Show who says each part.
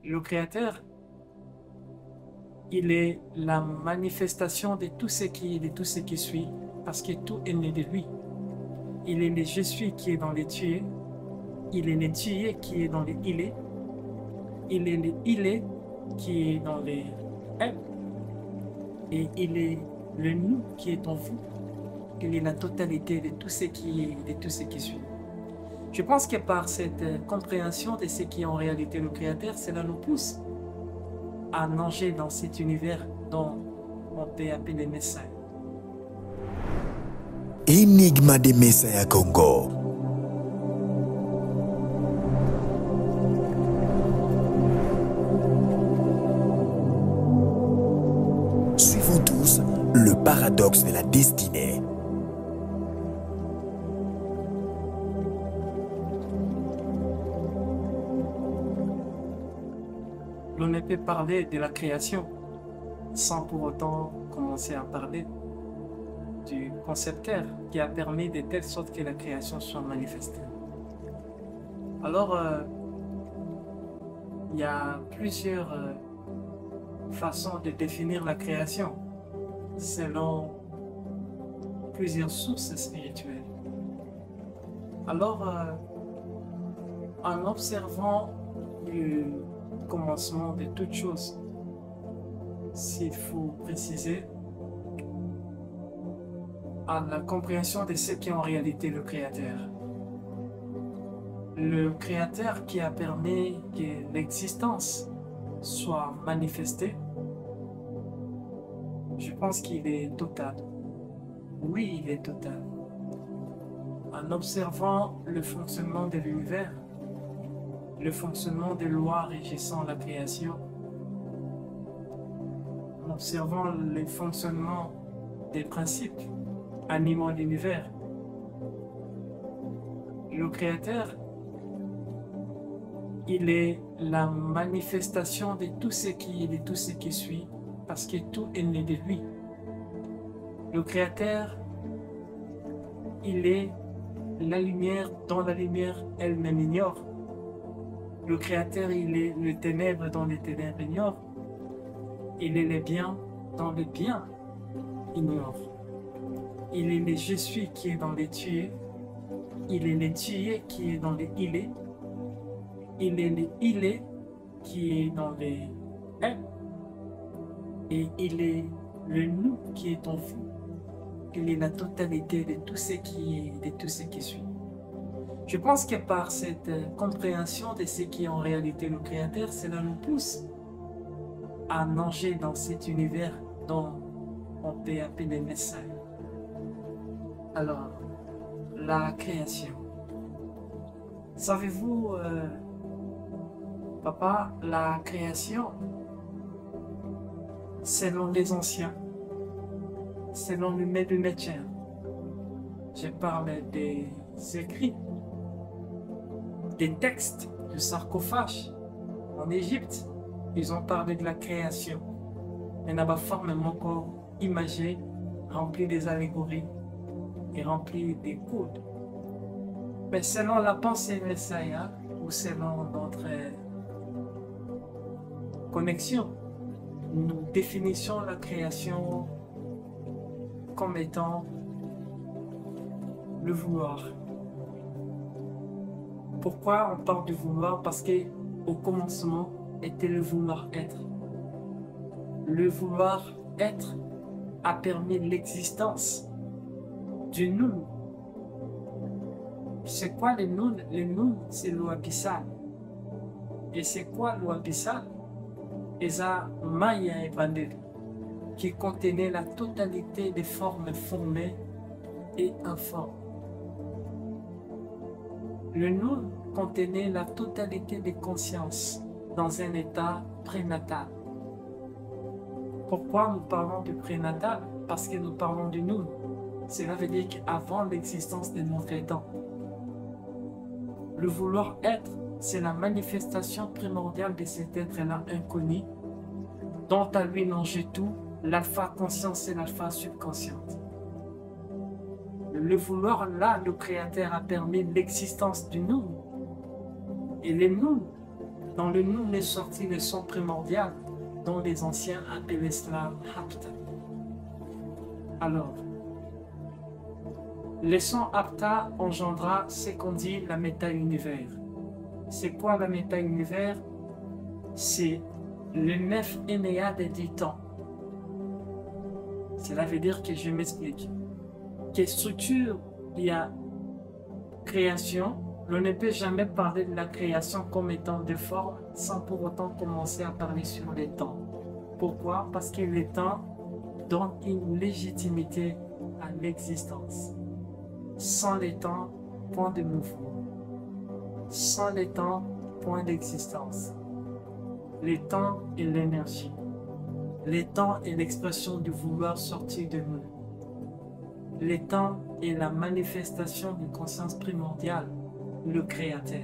Speaker 1: Le Créateur, il est la manifestation de tout ce qui est, de tout ce qui suit, parce que tout est né de lui. Il est le je suis qui est dans les tu es, il est le tu es qui est dans les il est le il est qui est dans les elle, et il est le nous qui est en vous. Il est la totalité de tout ce qui est, de tout ce qui suit. Je pense que par cette compréhension de ce qui est en réalité le Créateur, cela nous pousse à nager dans cet univers dont on peut appeler Messiah.
Speaker 2: Enigma de Messiah Congo. Suivons tous le paradoxe de la destinée.
Speaker 1: L'on ne peut parler de la création sans pour autant commencer à parler du concepteur qui a permis de telle sorte que la création soit manifestée. Alors, il y a plusieurs façons de définir la création selon plusieurs sources spirituelles. Alors, en observant le commencement de toute chose, s'il faut préciser, à la compréhension de ce qu'est en réalité le Créateur. Le Créateur qui a permis que l'existence soit manifestée, je pense qu'il est total. Oui, il est total. En observant le fonctionnement de l'univers, le fonctionnement des lois régissant la création, en observant le fonctionnement des principes animant l'univers, le Créateur, il est la manifestation de tout ce qui est, de tout ce qui suit, parce que tout est né de lui. Le Créateur, il est la lumière dont la lumière elle-même ignore. Le Créateur, il est le ténèbre dont les ténèbres ignorent. Il est le bien dont le bien ignore. Il est le je suis qui est dans les tu es. Il est le tu es qui est dans les il est. Il est le il est qui est dans les est. Et il est le nous qui est en vous. Il est la totalité de tout ce qui est, de tout ce qui suit. Je pense que par cette compréhension de ce qui est en réalité le Créateur, cela nous pousse à nager dans cet univers dont on peut appeler Messiah. Alors, la création. Savez-vous, papa, la création, selon les anciens, selon le médecin, je parle des écrits, des textes du sarcophage en Égypte, ils ont parlé de la création. Il y a une forme encore imagée, remplie des allégories et remplie des codes. Mais selon la pensée Messiah, ou selon notre connexion, nous définissons la création comme étant le vouloir. Pourquoi on parle du vouloir? Parce qu'au commencement était le vouloir être. Le vouloir être a permis l'existence du nous. C'est quoi le nous? Le nous, c'est l'eau abyssale. Et c'est quoi l'eau abyssale? Esa Maya Evangélique, qui contenait la totalité des formes formées et informes. Le nous contenait la totalité des consciences dans un état prénatal. Pourquoi nous parlons du prénatal? Parce que nous parlons du nous. Cela veut dire qu'avant l'existence de notre état. Le vouloir être, c'est la manifestation primordiale de cet être-là inconnu, dont à lui longe tout, l'alpha conscience et l'alpha subconsciente. Le vouloir, là, le Créateur a permis l'existence du nous. Et le nous Dans le nous est sorti le son primordial, dont les anciens appelaient cela Hapta. Alors, le son Hapta engendra ce qu'on dit la méta-univers. C'est quoi la méta-univers? C'est le 9 énéades du temps. Cela veut dire que je m'explique. Quelle structure il y a création? On ne peut jamais parler de la création comme étant de forme sans pour autant commencer à parler sur les temps. Pourquoi? Parce que les temps donnent une légitimité à l'existence. Sans les temps, point de mouvement. Sans les temps, point d'existence. Les temps est l'énergie. Les temps est l'expression du vouloir sortir de nous. Les temps est la manifestation d'une conscience primordiale, le Créateur.